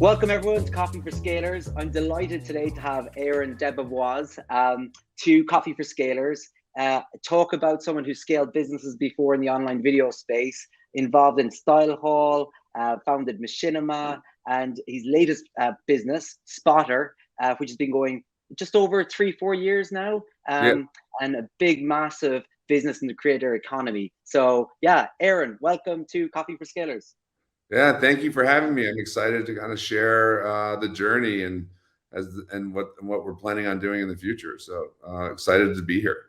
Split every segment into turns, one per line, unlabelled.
Welcome everyone to Coffee for Scalers. I'm delighted today to have Aaron DeBevoise to Coffee for Scalers, talk about someone who scaled businesses before in the online video space, involved in Stylehaul, founded Machinima, and his latest business, Spotter, which has been going just over 3-4 years now, and a big, massive business in the creator economy. So yeah, Aaron, welcome to Coffee for Scalers.
Yeah, thank you for having me. I'm excited to kind of share the journey and what we're planning on doing in the future. So excited to be here.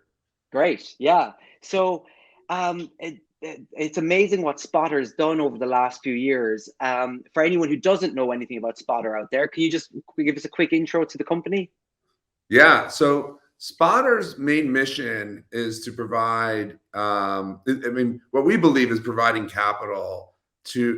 Great, yeah. So it's amazing what Spotter's done over the last few years. For anyone who doesn't know anything about Spotter out there, can you just give us a quick intro to the company?
Yeah, so Spotter's main mission is to provide, what we believe is providing capital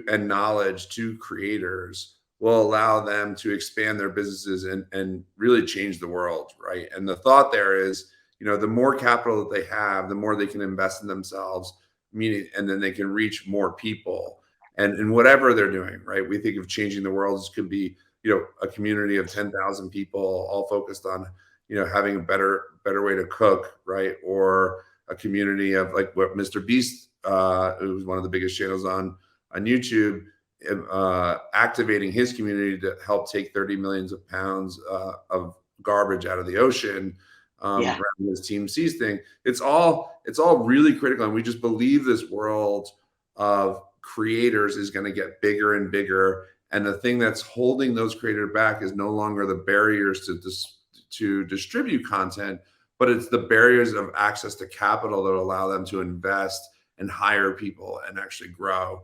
and knowledge to creators will allow them to expand their businesses and really change the world, right? And the thought there is, the more capital that they have, the more they can invest in themselves, and then they can reach more people and in whatever they're doing, right? We think of changing the world. This could be, a community of 10,000 people all focused on, having a better way to cook, right? Or a community of like what Mr. Beast, who's one of the biggest channels on YouTube, activating his community to help take 30 million pounds of garbage out of the ocean. Around this Team C's thing. It's all really critical, and we just believe this world of creators is going to get bigger and bigger. And the thing that's holding those creators back is no longer the barriers to distribute content, but it's the barriers of access to capital that allow them to invest and hire people and actually grow.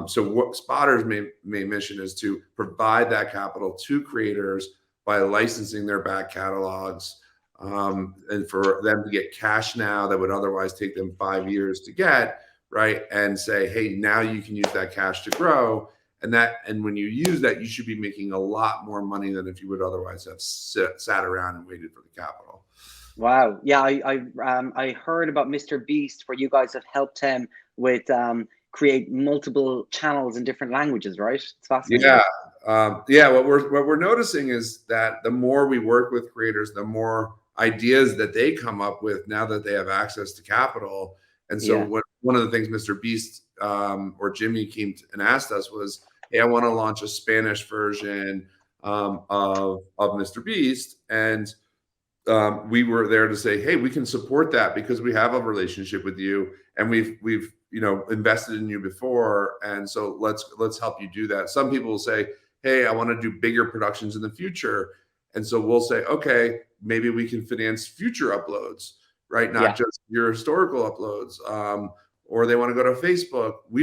So what Spotter's main mission is to provide that capital to creators by licensing their back catalogs, and for them to get cash now that would otherwise take them 5 years to get, right? And say, hey, now you can use that cash to grow. And when you use that, you should be making a lot more money than if you would otherwise have sat around and waited for the capital.
Wow. Yeah, I heard about Mr. Beast, where you guys have helped him with create multiple channels in different languages, right? It's fascinating.
Yeah. What we're noticing is that the more we work with creators, the more ideas that they come up with now that they have access to capital. And so one of the things Mr. Beast or Jimmy came and asked us was, hey, I want to launch a Spanish version of Mr. Beast. And we were there to say, hey, we can support that because we have a relationship with you and we've invested in you before, and so let's help you do that. Some people will say, hey, I want to do bigger productions in the future, and so we'll say, okay, maybe we can finance future uploads, right? Not just your historical uploads. Or they want to go to Facebook. We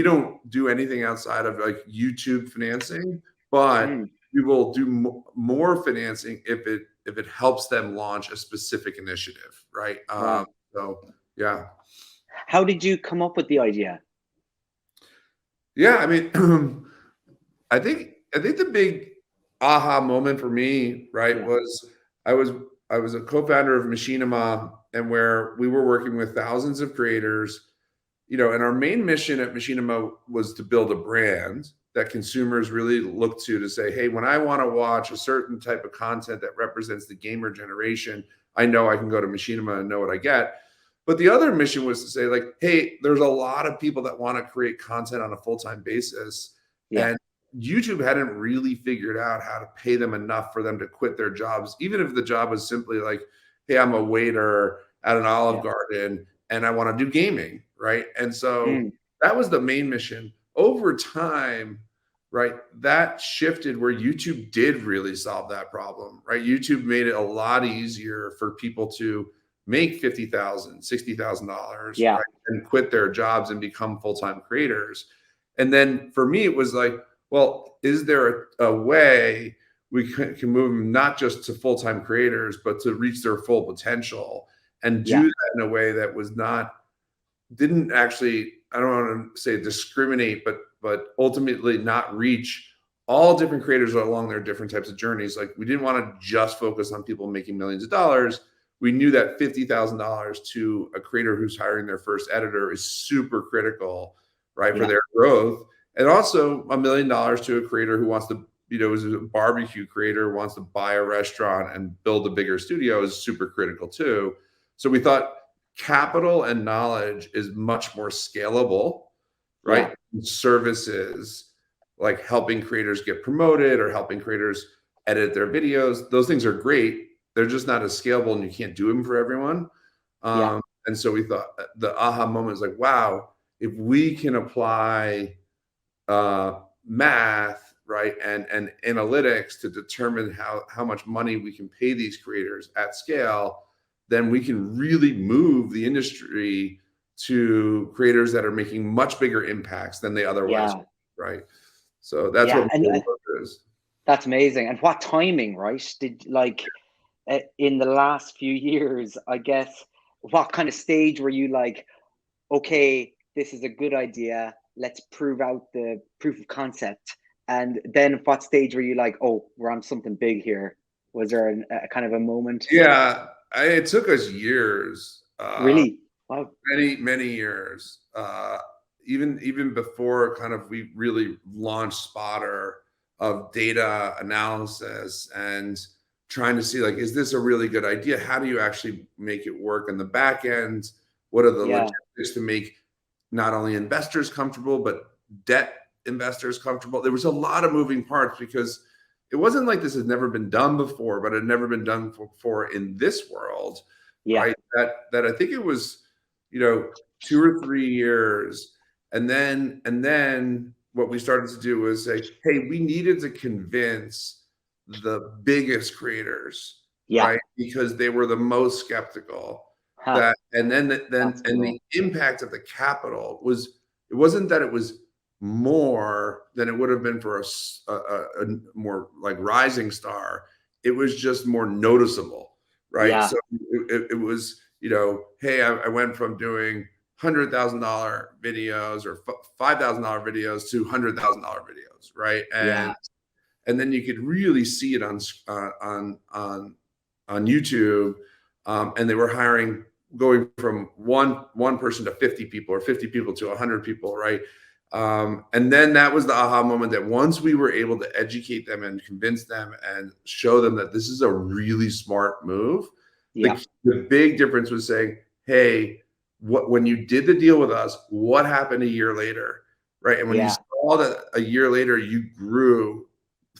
don't do anything outside of like YouTube financing, but we will do more financing if it helps them launch a specific initiative, right? So yeah.
How did you come up with the idea?
Yeah, I mean, I think the big aha moment for me, right, was I was a co-founder of Machinima, and where we were working with thousands of creators, and our main mission at Machinima was to build a brand that consumers really look to say, hey, when I want to watch a certain type of content that represents the gamer generation, I know I can go to Machinima and know what I get. But the other mission was to say, like, hey, there's a lot of people that want to create content on a full-time basis. And YouTube hadn't really figured out how to pay them enough for them to quit their jobs, even if the job was simply like, hey, I'm a waiter at an Olive Garden and I want to do gaming, right? And so that was the main mission. Over time, right, that shifted where YouTube did really solve that problem, right? YouTube made it a lot easier for people to make $50,000, $60,000, right, and quit their jobs and become full-time creators. And then for me, it was like, well, is there a way we can move them not just to full-time creators, but to reach their full potential and do that in a way that didn't actually, I don't want to say discriminate, but ultimately not reach all different creators along their different types of journeys. Like, we didn't want to just focus on people making millions of dollars. We knew that $50,000 to a creator who's hiring their first editor is super critical, right, for their growth. And also $1 million to a creator who wants to is a barbecue creator wants to buy a restaurant and build a bigger studio is super critical too. So we thought capital and knowledge is much more scalable, right? Services like helping creators get promoted or helping creators edit their videos, those things are great. They're just not as scalable, and you can't do them for everyone. And so we thought the aha moment is like, wow, if we can apply math, right, and analytics to determine how much money we can pay these creators at scale, then we can really move the industry to creators that are making much bigger impacts than they otherwise would, right? So that's what
and
is.
That's amazing. And what timing, right? Did in the last few years, I guess, what kind of stage were you like, okay, this is a good idea, let's prove out the proof of concept? And then what stage were you like, oh, we're on something big here? Was there a kind of a moment?
Yeah, it took us years.
Really? Wow.
Many years. Even before kind of we really launched Spotter, of data analysis and trying to see, like, is this a really good idea? How do you actually make it work in the back end? What are the logistics to make not only investors comfortable, but debt investors comfortable? There was a lot of moving parts because it wasn't like this had never been done before, but it had never been done before in this world, right? That I think it was, 2 or 3 years. And then what we started to do was say, hey, we needed to convince the biggest creators, right? Because they were the most skeptical. The impact of the capital it wasn't that it was more than it would have been for a more like rising star. It was just more noticeable, right? So it was, hey, I went from doing $100,000 videos or $5,000 videos to $100,000 videos, right? And then you could really see it on YouTube, and they were going from one person to 50 people, or 50 people to 100 people, right? And then that was the aha moment, that once we were able to educate them and convince them and show them that this is a really smart move, the big difference was saying, hey, when you did the deal with us, what happened a year later, right? And when you saw that a year later you grew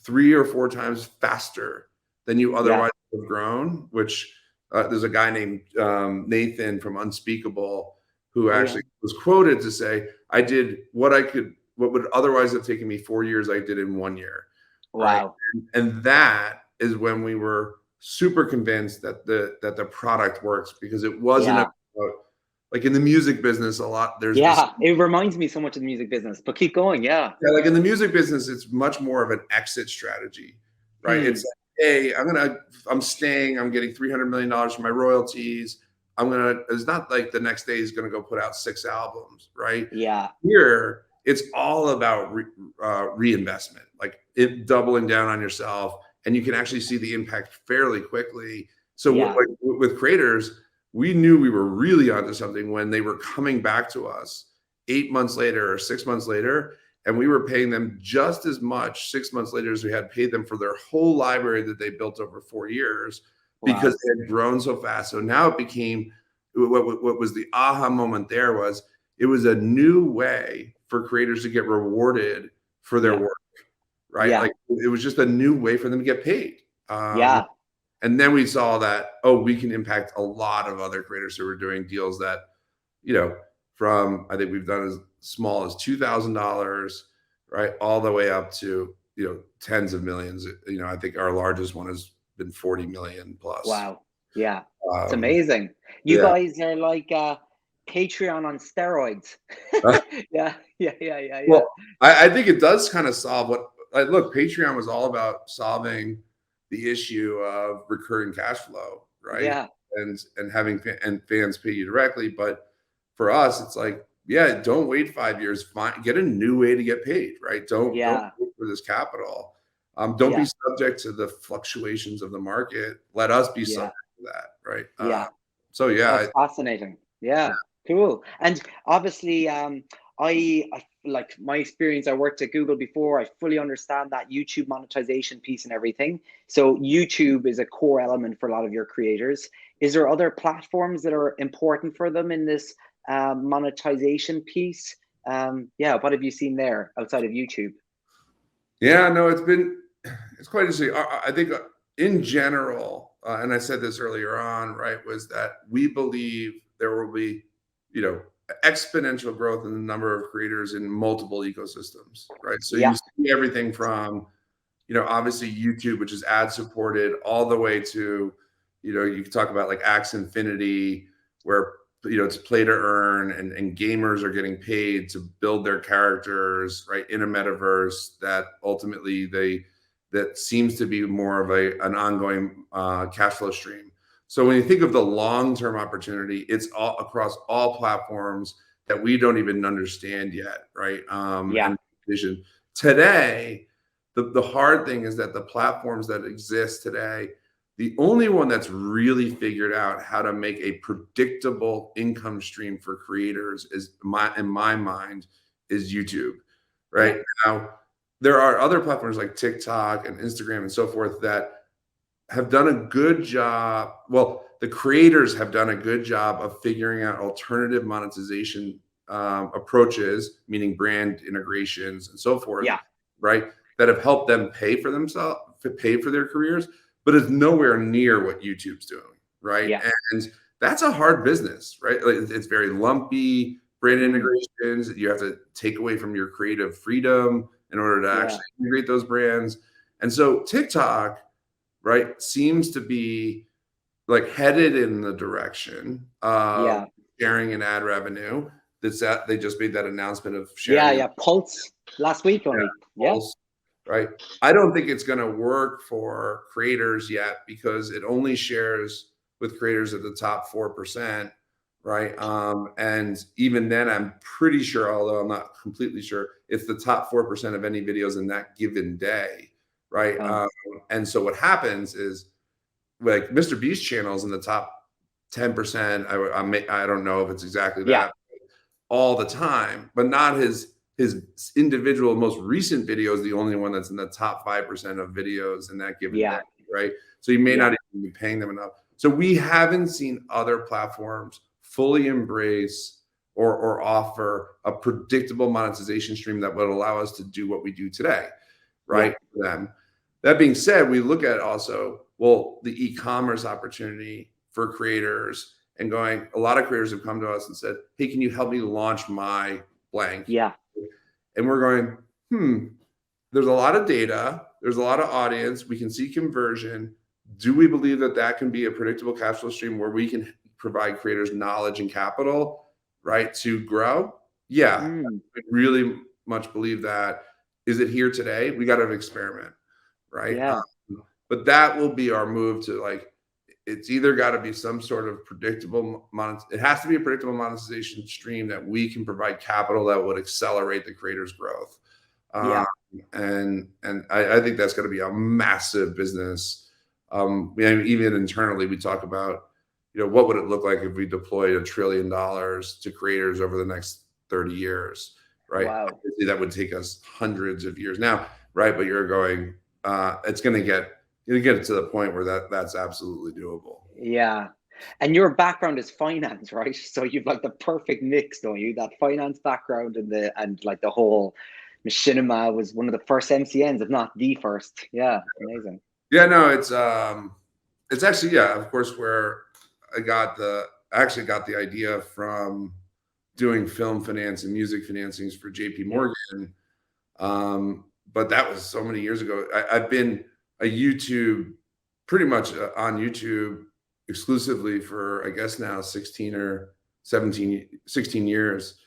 3 or 4 times faster than you otherwise would have grown, which there's a guy named Nathan from Unspeakable who actually was quoted to say, I did what would otherwise have taken me 4 years, I did in 1 year. Right?
Wow.
And that is when we were super convinced that the product works, because it wasn't about, like in the music business, a lot there's
it reminds me so much of the music business, but keep going.
Like in the music business, it's much more of an exit strategy, right? It's like, hey, I'm staying, I'm getting $300 million from my royalties. It's not like the next day he's gonna go put out 6 albums, right? Here it's all about reinvestment, like doubling down on yourself, and you can actually see the impact fairly quickly. So with creators, we knew we were really onto something when they were coming back to us 8 months later or 6 months later, and we were paying them just as much 6 months later as we had paid them for their whole library that they built over 4 years, because they had grown so fast. So now it became, what was the aha moment there was, it was a new way for creators to get rewarded for their work, right? Like it was just a new way for them to get paid. And then we saw that, we can impact a lot of other creators who were doing deals that, from, I think we've done as small as $2,000, right, all the way up to, tens of millions. I think our largest one has been 40 million plus.
Wow. It's amazing. You guys are like Patreon on steroids. Yeah.
Well, I think it does kind of solve look, Patreon was all about solving the issue of recurring cash flow, right? And having fans pay you directly. But for us, it's like, don't wait 5 years. Get a new way to get paid, right? Don't wait for this capital. Don't be subject to the fluctuations of the market. Let us be subject to that, right?
That's fascinating. Cool. And obviously, I like my experience, I worked at Google before. I fully understand that YouTube monetization piece and everything. So YouTube is a core element for a lot of your creators. Is there other platforms that are important for them in this monetization piece? Yeah, what have you seen there outside of YouTube?
Yeah, no, it's quite interesting. I think in general, and I said this earlier on, right, was that we believe there will be, exponential growth in the number of creators in multiple ecosystems, right? So you
Yeah,
see everything from, obviously YouTube, which is ad supported, all the way to, you can talk about like Axe Infinity, where it's play to earn, and gamers are getting paid to build their characters, right, in a metaverse that ultimately that seems to be more of an ongoing cash flow stream. So when you think of the long-term opportunity, it's all across all platforms that we don't even understand yet, right?
yeah,
And vision today, the hard thing is that the platforms that exist today, the only one that's really figured out how to make a predictable income stream for creators in my mind, is YouTube,
yeah,
right? Now, there are other platforms like TikTok and Instagram and so forth that have done a good job. Well, the creators have done a good job of figuring out alternative monetization approaches, meaning brand integrations and so forth,
yeah,
right? That have helped them pay for themselves, pay for their careers, but it's nowhere near what YouTube's doing, right?
yeah.
And that's a hard business, right? Like, it's very lumpy. Brand
Mm,
integrations that you have to take away from your creative freedom in order to
yeah,
actually integrate those brands. And so TikTok, right, seems to be like headed in the direction of
yeah,
sharing an ad revenue. That they just made that announcement of
yeah,
sharing
yeah. Pulse last week only. Yeah.
Pulse, right? I don't think it's going to work for creators yet because it only shares with creators at the top 4%, right? And even then, I'm pretty sure, although I'm not completely sure, it's the top 4% of any videos in that given day, right?
Oh,
And so what happens is, like, Mr. Beast channels in the top 10%. I don't know if it's exactly
yeah.
that all the time, but not his individual most recent video is the only one that's in the top 5% of videos in that given day,
Yeah.
right? So you may
Yeah.
not even be paying them enough. So we haven't seen other platforms fully embrace or offer a predictable monetization stream that would allow us to do what we do today,
Yeah.
right? For them. That being said, we look at also, well, the e-commerce opportunity for creators, and going, a lot of creators have come to us and said, hey, can you help me launch my blank?
Yeah.
And we're going, there's a lot of data, there's a lot of audience, we can see conversion. Do we believe that that can be a predictable cash flow stream where we can provide creators knowledge and capital, right, to grow? Yeah,
Mm,
I really much believe that. Is it here today? We got to experiment, right?
yeah.
But that will be our move to, like, it's either got to be some sort of predictable it has to be a predictable monetization stream that we can provide capital that would accelerate the creator's growth.
Yeah.
Um, and I think that's going to be a massive business. Even internally, we talk about, what would it look like if we deployed $1 trillion to creators over the next 30 years, right?
Wow.
Obviously, that would take us hundreds of years now, right? But you're going, it's going to get to the point where that's absolutely doable.
Yeah. And your background is finance, right? So you've like the perfect mix, don't you? That finance background and like the whole Machinima was one of the first MCNs, if not the first. Yeah. Amazing.
Yeah, no, it's actually, yeah, of course, where I actually got the idea from doing film finance and music financings for
Yeah.
JPMorgan. But that was so many years ago. I've been a YouTube, pretty much on YouTube exclusively for, I guess now 16 or 17, 16 years.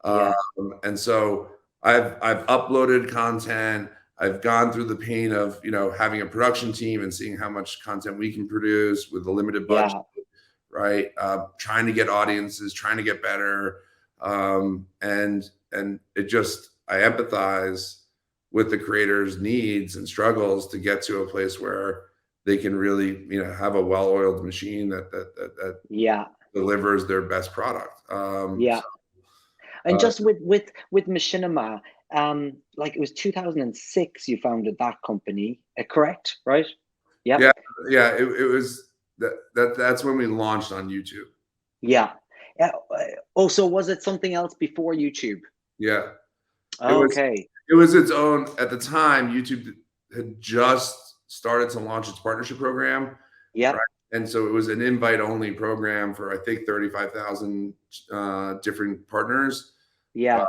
Um,
Yeah.
and so I've uploaded content. I've gone through the pain of, having a production team and seeing how much content we can produce with a limited budget,
Yeah.
right? Trying to get audiences, trying to get better. And it just, I empathize with the creators' needs and struggles to get to a place where they can really, have a well-oiled machine that
Yeah.
delivers their best product.
Yeah.
So
And just with Machinima, like it was 2006 you founded that company, correct? Right? Yep.
Yeah. It was that's when we launched on YouTube.
Yeah. Also, was it something else before YouTube?
Yeah. It was
Okay.
it was its own at the time. YouTube had just started to launch its partnership program,
Yep.
right? And so it was an invite only program for I think 35,000 different partners. Uh,
Yeah.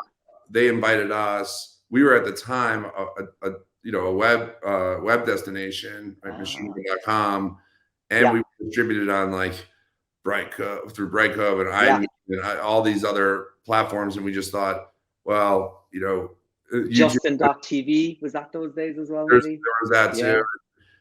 they invited us. We were at the time a web destination, right,
Ah,
machinima.com, and
yeah.
we were distributed on like through Brightcove and
Yeah.
iMedia and all these other platforms, and we just thought, well, YouTube.
Justin.tv, was that those days as well,
There
maybe?
was that too,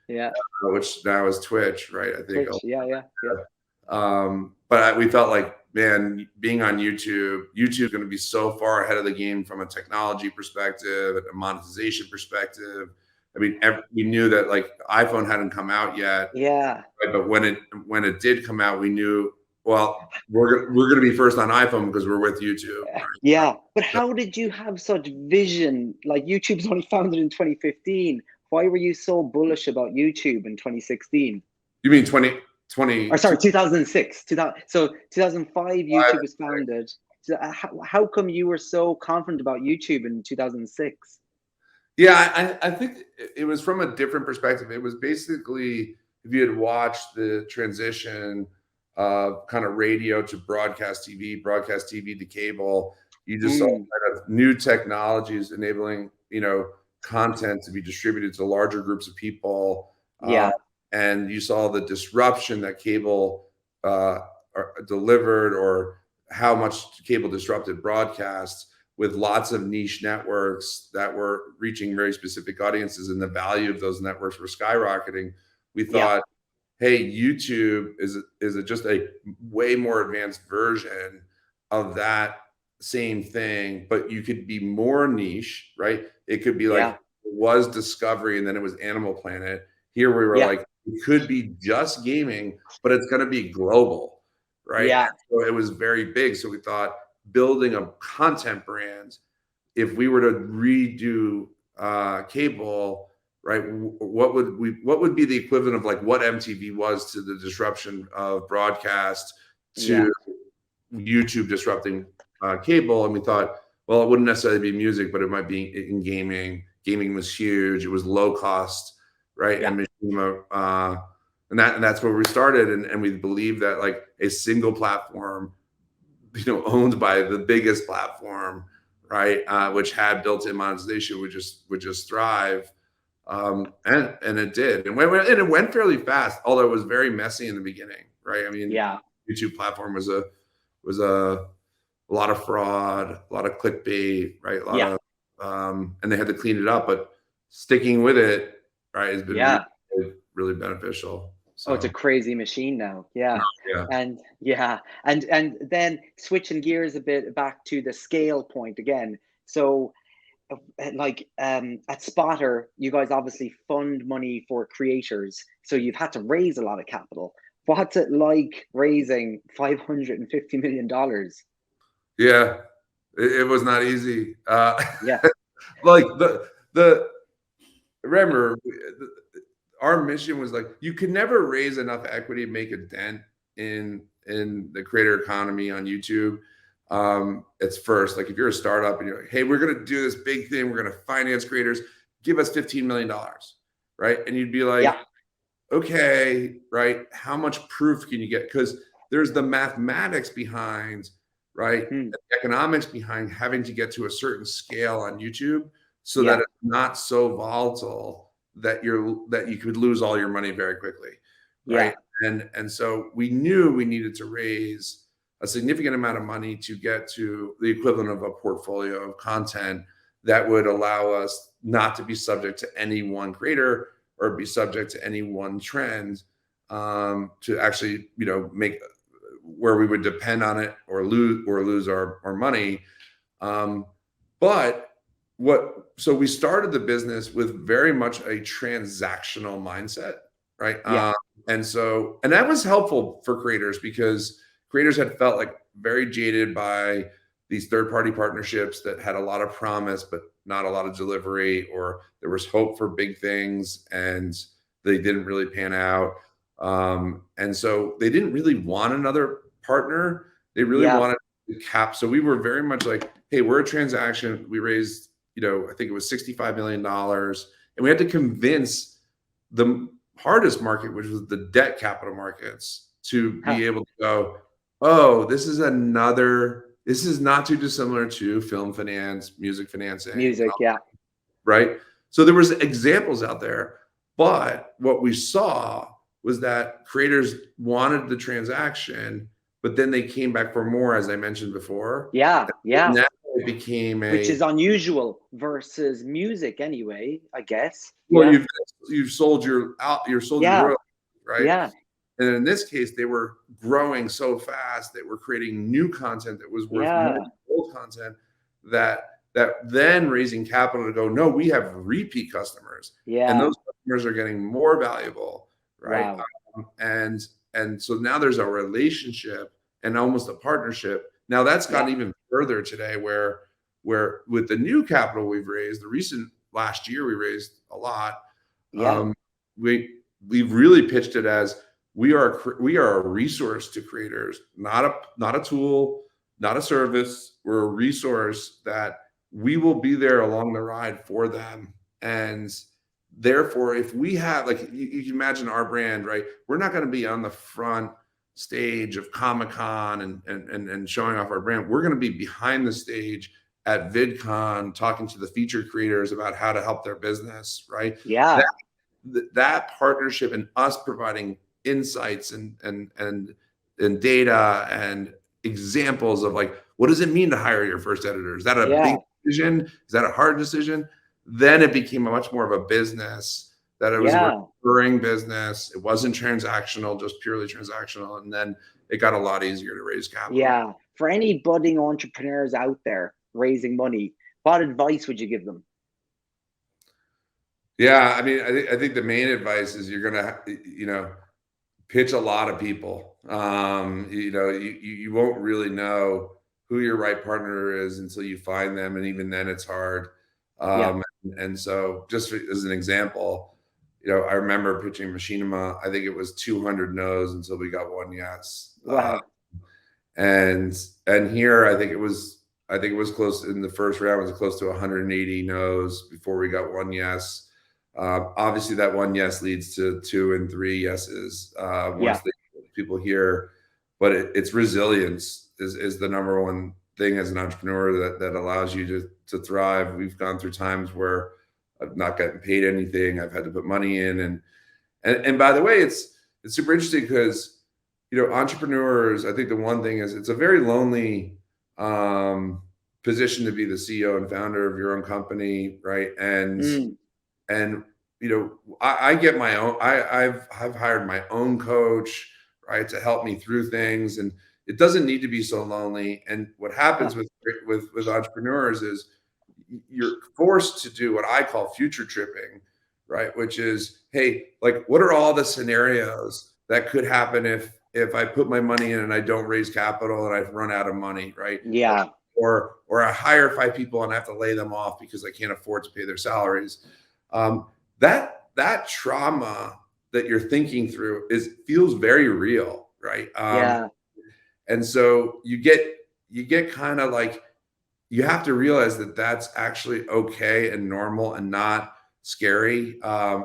Yeah. Yeah.
which now is Twitch, right? I think.
Twitch. Yeah. Yeah. Yeah.
But we felt like, man, being on YouTube's going to be so far ahead of the game from a technology perspective, a monetization perspective. I mean, we knew that like iPhone hadn't come out yet,
Yeah.
right? But when it did come out, we knew, well, we're going to be first on iPhone because we're with YouTube. Right?
Yeah. But how did you have such vision? Like YouTube's only founded in 2015. Why were you so bullish about YouTube in 2016?
You mean 2020?
Or sorry, 2006. 2000, so 2005, YouTube was founded. So how come you were so confident about YouTube in 2006?
Yeah, I think it was from a different perspective. It was basically, if you had watched the transition of kind of radio to broadcast TV to cable, you just saw kind of new technologies enabling, content to be distributed to larger groups of people.
Yeah.
And you saw the disruption that cable delivered, or how much cable disrupted broadcasts, with lots of niche networks that were reaching very specific audiences, and the value of those networks were skyrocketing. We thought, hey, YouTube is just a way more advanced version of that same thing, but you could be more niche, right? It could be like, it was Discovery and then it was Animal Planet. Here we were like, it could be just gaming, but it's going to be global, right?
Yeah.
So it was very big. So we thought, building a content brand, if we were to redo cable, right, what would be the equivalent of like what MTV was to the disruption of broadcast to YouTube disrupting cable? And we thought, well, it wouldn't necessarily be music, but it might be in gaming. Gaming was huge. It was low cost, right? And Machinima, and that's where we started. And we believe that like a single platform, owned by the biggest platform, right, which had built-in monetization, would just thrive, and it did, and it went fairly fast, although it was very messy in the beginning, right? I mean, YouTube platform was a lot of fraud, a lot of clickbait, right? A lot of, and they had to clean it up, but sticking with it, right, has been really, really beneficial. So.
Oh, it's a crazy machine now. Yeah. And then switching gears a bit back to the scale point again. So like at Spotter, you guys obviously fund money for creators. So you've had to raise a lot of capital. What's it like raising $550 million?
Yeah, it was not easy.
Like
remember, our mission was like, you could never raise enough equity to make a dent in the creator economy on YouTube. It's first, like if you're a startup and you're like, hey, we're going to do this big thing, we're going to finance creators, give us $15 million, right? And you'd be like, okay, right, how much proof can you get? Because there's the mathematics behind, right, the economics behind having to get to a certain scale on YouTube so that it's not so volatile that you could lose all your money very quickly, right? And so we knew we needed to raise a significant amount of money to get to the equivalent of a portfolio of content that would allow us not to be subject to any one creator or be subject to any one trend, to actually, make where we would depend on it or lose our money. So we started the business with very much a transactional mindset, right? And that was helpful for creators because creators had felt like very jaded by these third-party partnerships that had a lot of promise but not a lot of delivery, or there was hope for big things and they didn't really pan out. And so they didn't really want another partner. They really wanted to cap. So we were very much like, hey, we're a transaction. We raised, I think it was $65 million. And we had to convince the hardest market, which was the debt capital markets, to be able to go, oh, this is not too dissimilar to film finance, music financing. Right? So there was examples out there, but what we saw was that creators wanted the transaction, but then they came back for more, as I mentioned before.
Yeah.
And that became
which is unusual versus music anyway, I guess.
Well, you've sold your royalties, right?
Yeah.
And in this case, they were growing so fast, they were creating new content that was worth more than old content, that then raising capital to go, no, we have repeat customers. And those customers are getting more valuable, right?
Wow.
And so now there's a relationship and almost a partnership. Now that's gotten even further today, where with the new capital we've raised, last year we raised a lot. We've really pitched it as we are a resource to creators, not a tool, not a service. We're a resource that we will be there along the ride for them. And therefore, if we have, like, you can imagine our brand, right? We're not going to be on the front stage of Comic-Con and showing off our brand. We're going to be behind the stage at VidCon, talking to the featured creators about how to help their business, right? That partnership and us providing insights and data and examples of, like, what does it mean to hire your first editor? Is that a big decision? Is that a hard decision? Then it became much more of a business, that it was a recurring business. It wasn't transactional, just purely transactional. And then it got a lot easier to raise capital.
For any budding entrepreneurs out there raising money, what advice would you give them?
I mean, I think the main advice is you're going to, pitch a lot of people. You won't really know who your right partner is until you find them. And even then it's hard. And so just as an example, I remember pitching Machinima. I think it was 200 no's until we got one yes.
Wow.
And here, I think it was close in the first round. It was close to 180 no's before we got one yes. Obviously, that one yes leads to 2 and 3 yeses once people hear. But it's resilience is the number one thing as an entrepreneur that allows you to thrive. We've gone through times where I've not gotten paid anything. I've had to put money in, and by the way, it's super interesting because entrepreneurs. I think the one thing is it's a very lonely position to be the CEO and founder of your own company, right? And I get my own. I've hired my own coach, right, to help me through things, and it doesn't need to be so lonely. And what happens with entrepreneurs is you're forced to do what I call future tripping, right? Which is, hey, like, what are all the scenarios that could happen if I put my money in and I don't raise capital and I've run out of money, right? Or I hire 5 people and I have to lay them off because I can't afford to pay their salaries. That trauma that you're thinking through feels very real, right? And so you get kind of like, you have to realize that that's actually okay and normal and not scary.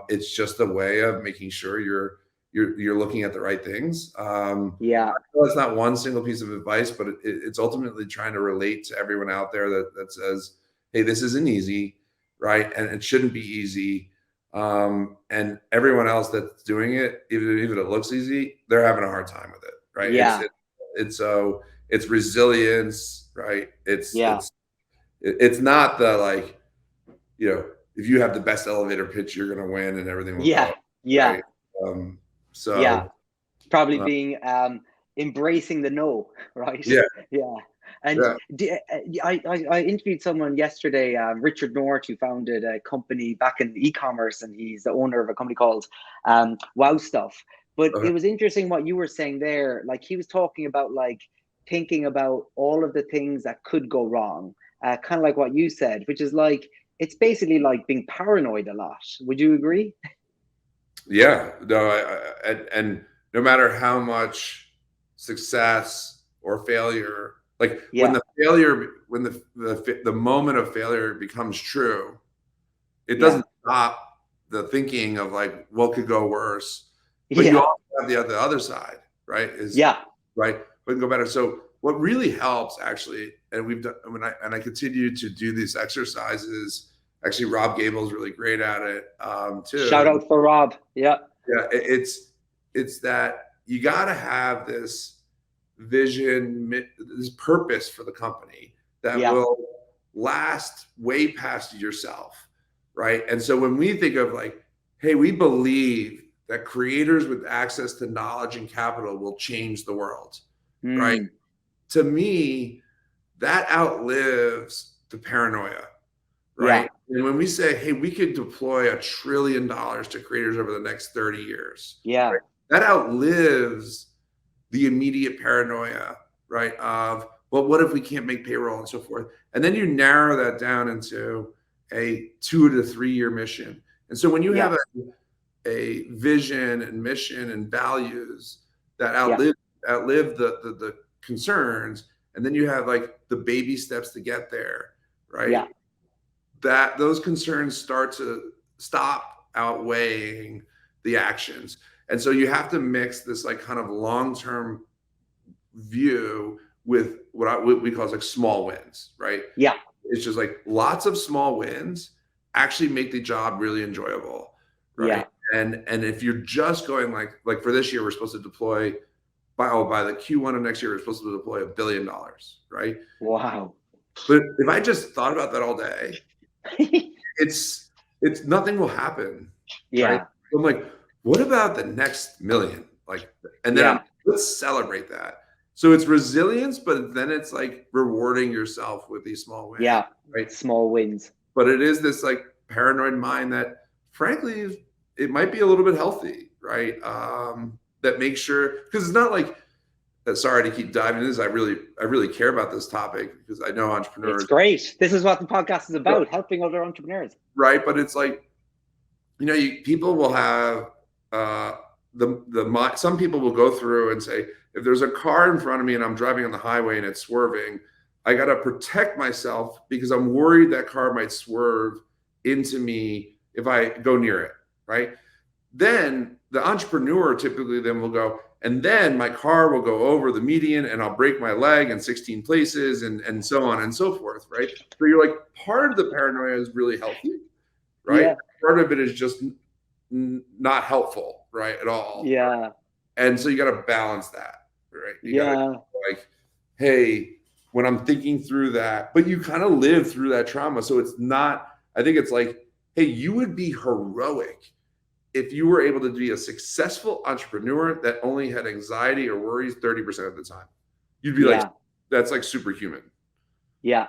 It's just a way of making sure you're looking at the right things. It's not one single piece of advice, but it's ultimately trying to relate to everyone out there that says, hey, this isn't easy, right? And it shouldn't be easy. And everyone else that's doing it, even if it looks easy, they're having a hard time with it, right? It's resilience, right? It's not the, like, if you have the best elevator pitch, you're going to win and everything will go. Right?
Probably being embracing the no, right? And I interviewed someone yesterday, Richard North, who founded a company back in e-commerce, and he's the owner of a company called Wow Stuff. But it was interesting what you were saying there. Like, he was talking about, like, thinking about all of the things that could go wrong, kind of like what you said, which is like, it's basically like being paranoid a lot. Would you agree?
Yeah, no, and no matter how much success or failure, like when
Yeah,
the failure, when the moment of failure becomes true, it
yeah,
doesn't stop the thinking of like what could go worse. But you
yeah,
also have the other side, right? Is
yeah,
right, what can go better. So what really helps actually, and we've done when I continue to do these exercises. Actually, Rob Gable's really great at it
shout
too.
out for Rob. Yeah,
Yeah, it's that you got to have this vision, this purpose for the company that
yeah,
will last way past yourself, right? And so when we think of like, hey, we believe that creators with access to knowledge and capital will change the world, right?
mm,
To me, that outlives the paranoia,
yeah,
right? And when we say, hey, we could deploy $1 trillion to creators over the next 30 years,
yeah,
right? That outlives the immediate paranoia, right? Of, well, what if we can't make payroll and so forth? And then you narrow that down into a 2 to 3 year mission. And so when you
yeah,
have a vision and mission and values that
yeah,
outlive the concerns, and then you have like the baby steps to get there, right?
yeah,
That those concerns start to stop outweighing the actions. And so you have to mix this like kind of long-term view with what we call like small wins, right?
yeah,
It's just like lots of small wins actually make the job really enjoyable, right?
yeah.
And if you're just going like for this year, we're supposed to deploy by the Q1 of next year, we're supposed to deploy $1 billion, right?
Wow.
But if I just thought about that all day, it's nothing will happen, right?
Yeah,
So I'm like, what about the next million? Like, and then
yeah,
let's celebrate that. So it's resilience, but then it's like rewarding yourself with these small wins,
yeah.
right?
Small wins.
But it is this like paranoid mind that, frankly, it might be a little bit healthy, right? That makes sure, because it's not like, sorry to keep diving into this. I really care about this topic because I know
It's
entrepreneurs,
great. This is what the podcast is about, helping other entrepreneurs.
right? But it's like, people will have some people will go through and say, if there's a car in front of me and I'm driving on the highway and it's swerving, I got to protect myself because I'm worried that car might swerve into me if I go near it, right? Then the entrepreneur typically then will go, and then my car will go over the median and I'll break my leg in 16 places and so on and so forth, right? So you're like, part of the paranoia is really healthy, right?
Yeah,
Part of it is just not helpful, right, at all.
yeah,
And so you got to balance that, right? You got to
yeah,
like, hey, when I'm thinking through that, but you kind of live through that trauma. So it's not, I think it's like, hey, you would be heroic if you were able to be a successful entrepreneur that only had anxiety or worries 30% of the time. You'd be like,
yeah,
that's like superhuman.
yeah.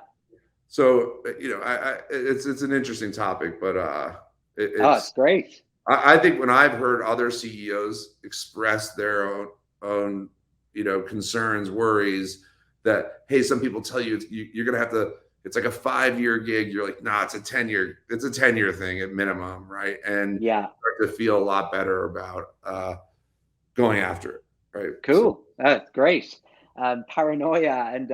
So, it's an interesting topic, but
Oh, it's
it's,
great.
I think when I've heard other CEOs express their own concerns, worries that, hey, some people tell you you're going to have to, it's like a 5-year gig. You're like, nah, it's a 10-year thing at minimum. Right. And
Yeah,
start to feel a lot better about going after it. Right. So,
cool. That's great. Paranoia and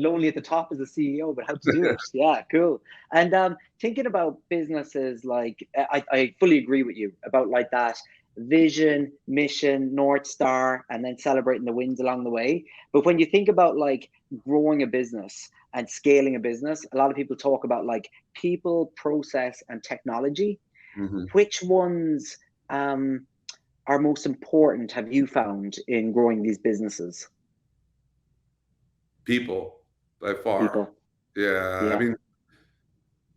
lonely at the top as a CEO, but how to do it. Yeah, cool. And thinking about businesses, like I fully agree with you about like that vision, mission, North Star, and then celebrating the wins along the way. But when you think about like growing a business and scaling a business, a lot of people talk about like people, process, and technology.
mhm.
Which ones are most important, have you found, in growing these businesses?
People by far.
People.
Yeah. I
Yeah.
mean,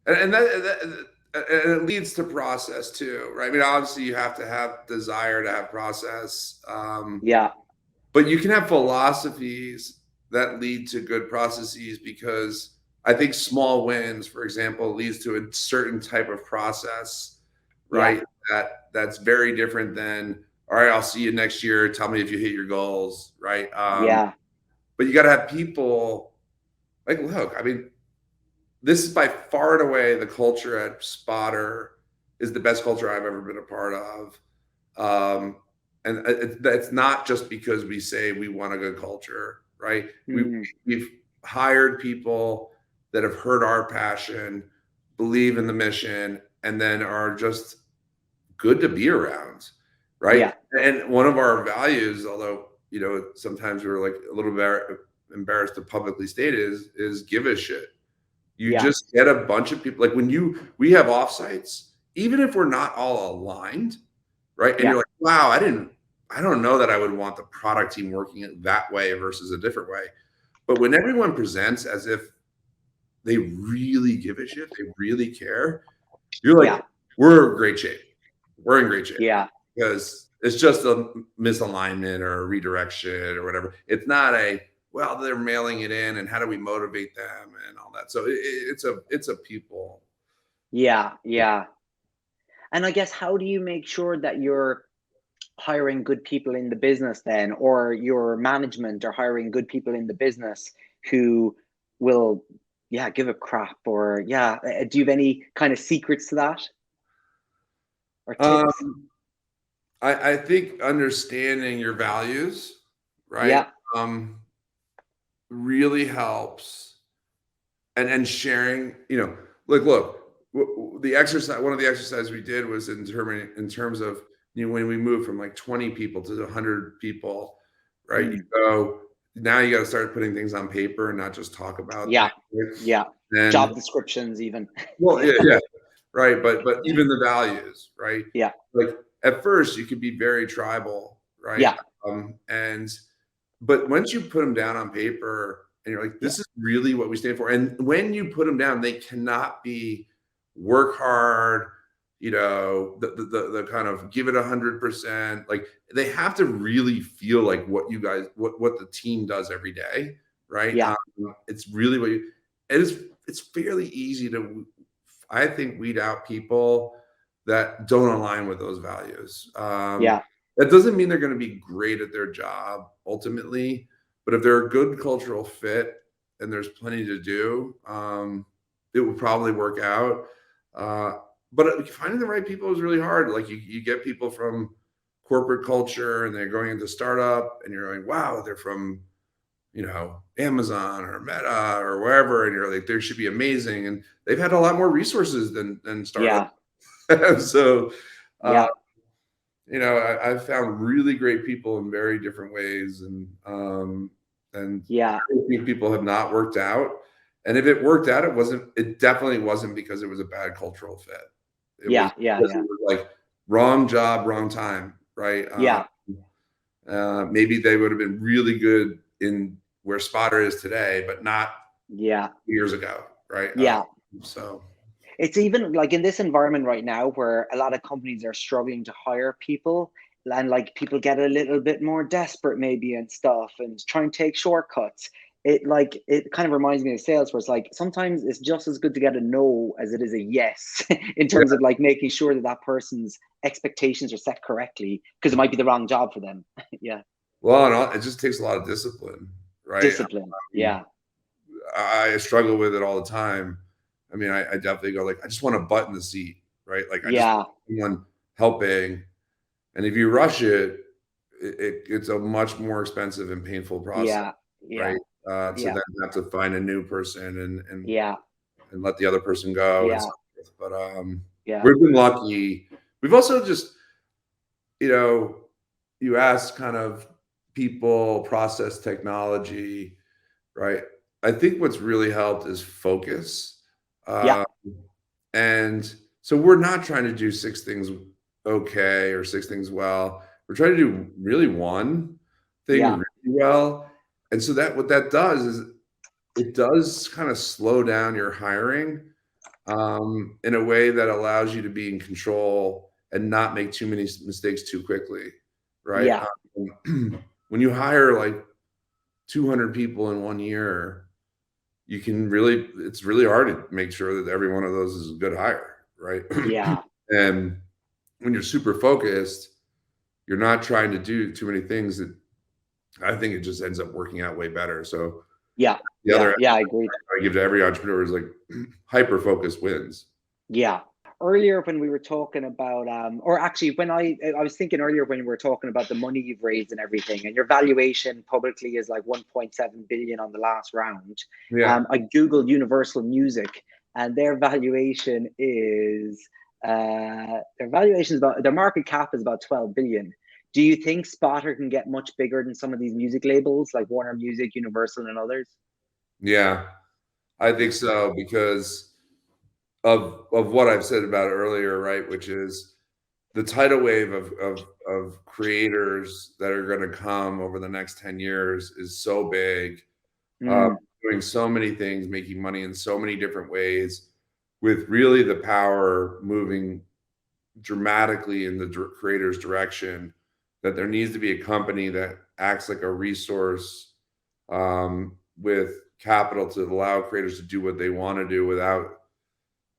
and and it leads to process too, right? I mean, obviously you have to have desire to have process.
Yeah.
But you can have philosophies that lead to good processes because I think small wins, for example, leads to a certain type of process,
Yeah.
right? That's very different than, all right, I'll see you next year. Tell me if you hit your goals, right?
Yeah.
but you got to have people like, look, I mean, this is by far and away the culture at Spotter is the best culture I've ever been a part of. And it's not just because we say we want a good culture, right? We've hired people that have heard our passion, believe in the mission, and then are just good to be around, right?
Yeah.
And one of our values, although sometimes we're like a little bit embarrassed to publicly state, is give a shit. You just get a bunch of people. Like when we have offsites, even if we're not all aligned, right? And you're like, wow, I don't know that I would want the product team working it that way versus a different way. But when everyone presents as if they really give a shit, they really care, you're like, we're in great shape. We're in great shape.
Yeah.
Because it's just a misalignment or a redirection or whatever. It's not well, they're mailing it in and how do we motivate them and all that. So it's a people.
Yeah. Yeah. And I guess, how do you make sure that you're hiring good people in the business then, or your management are hiring good people in the business who will, give a crap, or do you have any kind of secrets to that or tips?
I think understanding your values, right? Really helps, and sharing. Look. The exercise. One of the exercises we did was in terms of when we moved from like 20 people to 100 people, right? You go now. You got to start putting things on paper and not just talk about things.
And job descriptions even.
Well, yeah, right. But even the values, right?
Yeah.
Like at first you could be very tribal, right?
Yeah.
But once you put them down on paper and you're like, this is really what we stand for. And when you put them down, they cannot be work hard, the kind of give it 100%. Like they have to really feel like what you guys, what the team does every day, right? It's really it's fairly easy to, I think, weed out people that don't align with those values. That doesn't mean they're going to be great at their job ultimately, but if they're a good cultural fit and there's plenty to do, it will probably work out. But finding the right people is really hard. Like you get people from corporate culture and they're going into startup and you're like, wow, they're from, Amazon or Meta or wherever. And you're like, they should be amazing. And they've had a lot more resources than startup. So, I've found really great people in very different ways. And people have not worked out. And if it worked out, it definitely wasn't because it was a bad cultural fit. It was like wrong job, wrong time, right? Maybe they would have been really good in where Spotter is today, but not years ago, right? So
it's even like in this environment right now where a lot of companies are struggling to hire people, and like people get a little bit more desperate maybe and stuff and try and take shortcuts. It kind of reminds me of sales, where it's like sometimes it's just as good to get a no as it is a yes in terms of like making sure that person's expectations are set correctly, because it might be the wrong job for them.
Well, it just takes a lot of discipline, right?
Discipline.
I struggle with it all the time. I mean, I definitely go like, I just want a butt in the seat, right? Like I just want someone helping. And if you rush it's a much more expensive and painful process, right? To then have to find a new person and let the other person go. And so forth. But we've been lucky. We've also just, you ask kind of people, process, technology, right? I think what's really helped is focus. And so we're not trying to do 6 things okay or 6 things well. We're trying to do really one thing really well. And so what that does is it does kind of slow down your hiring in a way that allows you to be in control and not make too many mistakes too quickly, right? When you hire like 200 people in 1 year, it's really hard to make sure that every one of those is a good hire, right? And when you're super focused, you're not trying to do too many things that I think it just ends up working out way better. So
Yeah,
the other
I agree.
I give to every entrepreneur is like hyper focus wins.
Yeah. Earlier when we were talking about, or actually when I was thinking earlier when we were talking about the money you've raised and everything, and your valuation publicly is like 1.7 billion on the last round.
Yeah.
I Googled Universal Music, and their valuation is about, their market cap is about 12 billion. Do you think Spotter can get much bigger than some of these music labels like Warner Music, Universal, and others?
Yeah, I think so because of what I've said about earlier, right? Which is the tidal wave of creators that are going to come over the next 10 years is so big,
Mm,
doing so many things, making money in so many different ways, with really the power moving dramatically in the creator's direction, that there needs to be a company that acts like a resource, with capital to allow creators to do what they want to do without,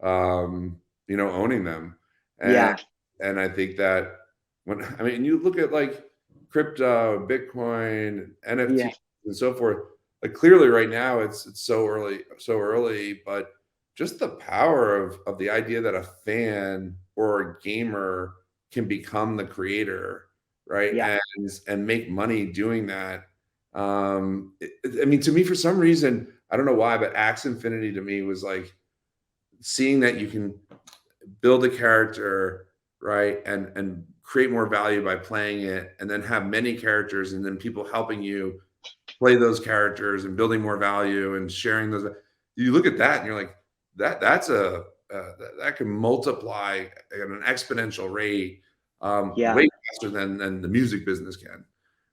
owning them. And
yeah,
and I think that I mean, you look at like crypto, Bitcoin, NFT,
yeah,
and so forth. Like clearly, right now, it's so early, but just the power of the idea that a fan or a gamer can become the creator, right,
yeah,
and make money doing that. I mean, to me, for some reason, I don't know why, but Axe Infinity to me was like seeing that you can build a character, right, and create more value by playing it, and then have many characters, and then people helping you play those characters and building more value and sharing those. You look at that and you're like, that's that can multiply at an exponential rate,
yeah,
way faster than the music business can,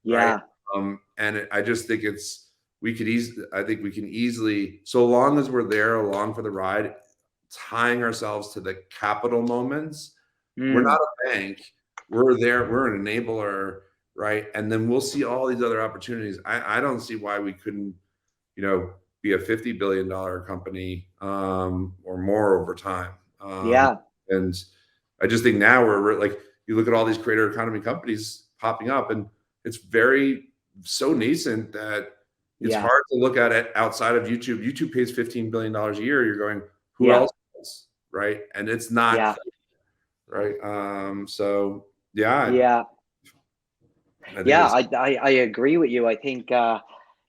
right?
yeah,
I just think I think we can easily, so long as we're there along for the ride, tying ourselves to the capital moments. We're not
mm,
a bank. We're there. We're an enabler, right? And then we'll see all these other opportunities. I don't see why we couldn't, be a $50 billion company, or more over time.
yeah,
And I just think now we're like, you look at all these creator economy companies popping up, and it's very so nascent that it's
yeah,
hard to look at it outside of YouTube. YouTube pays $15 billion a year. You're going, who
yeah,
else does, right? And it's not
yeah,
right. So yeah,
yeah,
I think
yeah.
it's
I agree with you. I think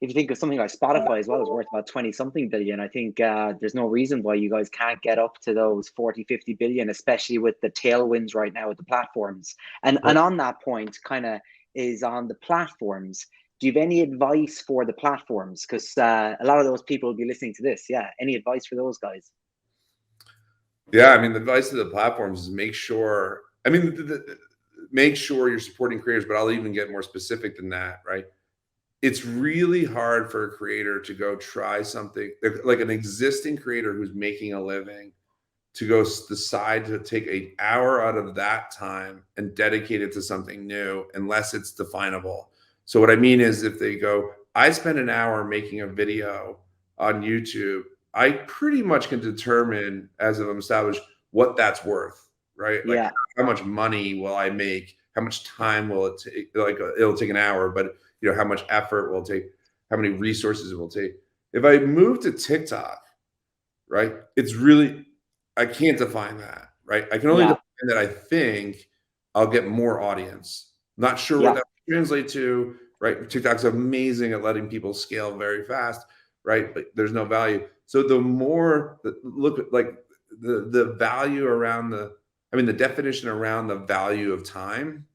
if you think of something like Spotify as well, is worth about 20 something billion. I think there's no reason why you guys can't get up to those 40, 50 billion, especially with the tailwinds right now with the platforms. And on that point, kind of is on the platforms. Do you have any advice for the platforms? Because a lot of those people will be listening to this. Yeah. Any advice for those guys?
yeah. I mean, the advice to the platforms is make sure. I mean, make sure you're supporting creators, but I'll even get more specific than that, right? It's really hard for a creator to go try something like an existing creator who's making a living to go decide to take an hour out of that time and dedicate it to something new unless it's definable. So what I mean is if they go, I spend an hour making a video on YouTube, I pretty much can determine as I'm established what that's worth, right? Like
Yeah.
how much money will I make? How much time will it take? Like it'll take an hour, but how much effort will it take? How many resources it will take? If I move to TikTok, right? It's really, I can't define that, right? I can only
Yeah.
define that I think I'll get more audience. Not sure what
Yeah.
that will translate to, right? TikTok's amazing at letting people scale very fast, right? But there's no value. So the more look at like the value around I mean, the definition around the value of time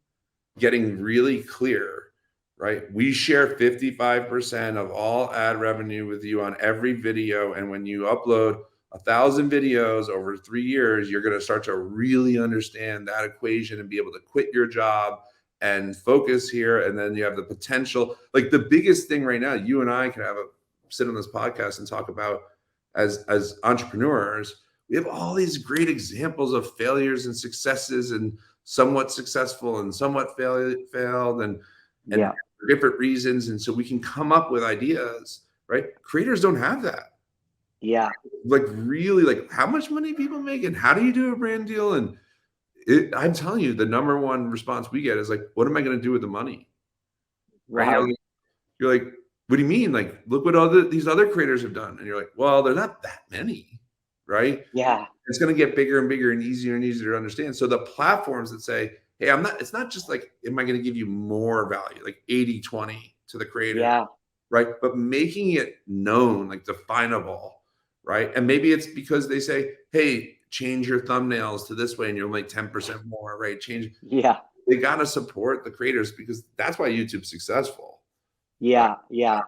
getting really clear, right? We share 55% of all ad revenue with you on every video. And when you upload 1,000 videos over 3 years, you're going to start to really understand that equation and be able to quit your job and focus here. And then you have the potential. Like the biggest thing right now, you and I can sit on this podcast and talk about as entrepreneurs. We have all these great examples of failures and successes, and somewhat successful and somewhat failed, and
Yeah.
for different reasons. And so we can come up with ideas, right? Creators don't have that.
Yeah.
Like really, like how much money people make and how do you do a brand deal? And I'm telling you, the number one response we get is like, what am I going to do with the money? Right?
Wow.
You're like, what do you mean? Like, look what these other creators have done. And you're like, well, they're not that many, right?
Yeah.
It's going to get bigger and bigger and easier to understand. So the platforms that say, hey, it's not just like, am I going to give you more value, like 80-20 to the creator,
Yeah.
right? But making it known, like definable, right? And maybe it's because they say, hey, change your thumbnails to this way and you'll make 10% more, right?
Yeah.
They got to support the creators because that's why YouTube's successful.
Yeah. Yeah.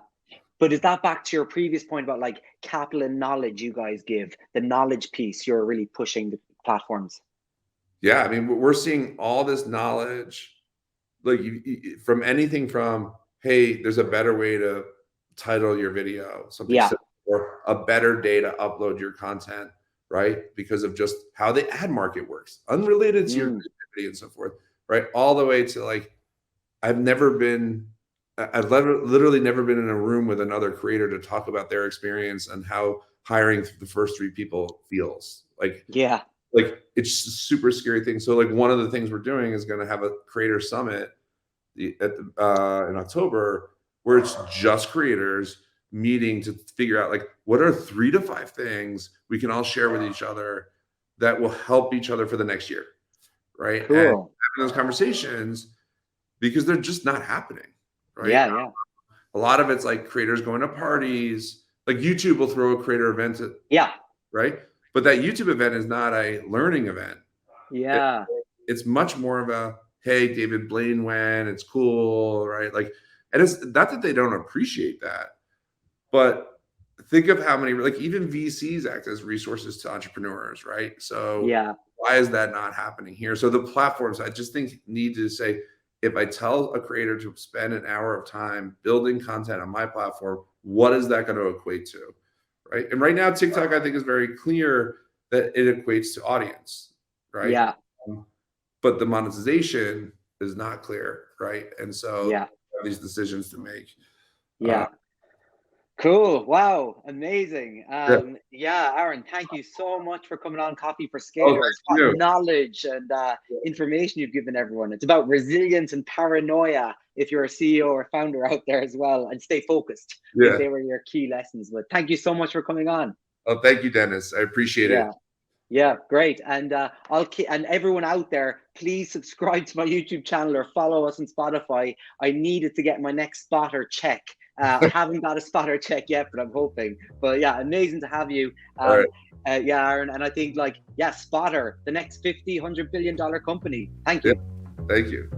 But is that back to your previous point about like capital and knowledge you guys give, the knowledge piece you're really pushing the platforms?
Yeah, I mean, we're seeing all this knowledge, like from anything from, hey, there's a better way to title your video, something
Yeah.
simple, or a better day to upload your content, right? Because of just how the ad market works, unrelated to your creativity and so forth, right? All the way to like, I've literally never been in a room with another creator to talk about their experience and how hiring the first 3 people feels.
Yeah.
Like it's a super scary thing. So like one of the things we're doing is going to have a creator summit in October where it's just creators meeting to figure out like what are 3 to 5 things we can all share with each other that will help each other for the next year, right? And having
Cool.
those conversations because they're just not happening, right?
Yeah. Yeah.
A lot of it's like creators going to parties. Like YouTube will throw a creator event,
Yeah.
right? But that YouTube event is not a learning event.
Yeah.
It's much more of a, hey, David Blaine went, it's cool, right? Like, and it's not that they don't appreciate that, but think of how many, like even VCs act as resources to entrepreneurs, right? So
Yeah.
why is that not happening here? So the platforms, I just think need to say, if I tell a creator to spend an hour of time building content on my platform, what is that going to equate to? Right. And right now, TikTok, I think, is very clear that it equates to audience, right?
Yeah.
But the monetization is not clear, right? And so
Yeah.
these decisions to make.
Yeah. Cool. Wow. Amazing.
Yeah.
Yeah, Aaron, thank you so much for coming on Coffee for
Oh,
Scalers.
thank
What
you.
knowledge and information you've given everyone. It's about resilience and paranoia if you're a CEO or founder out there as well, and stay focused. I think
Yeah.
they were your key lessons. But thank you so much for coming on.
Oh, thank you, Dennis. I appreciate it.
Yeah. Yeah, great. And and everyone out there, please subscribe to my YouTube channel or follow us on Spotify. I needed to get my next spotter check. I haven't got a spotter check yet, but I'm hoping. But yeah, amazing to have you.
All right.
Yeah, Aaron. And I think like, yeah, Spotter, the next $50, $100 billion company. Thank
Yeah.
you.
Thank you.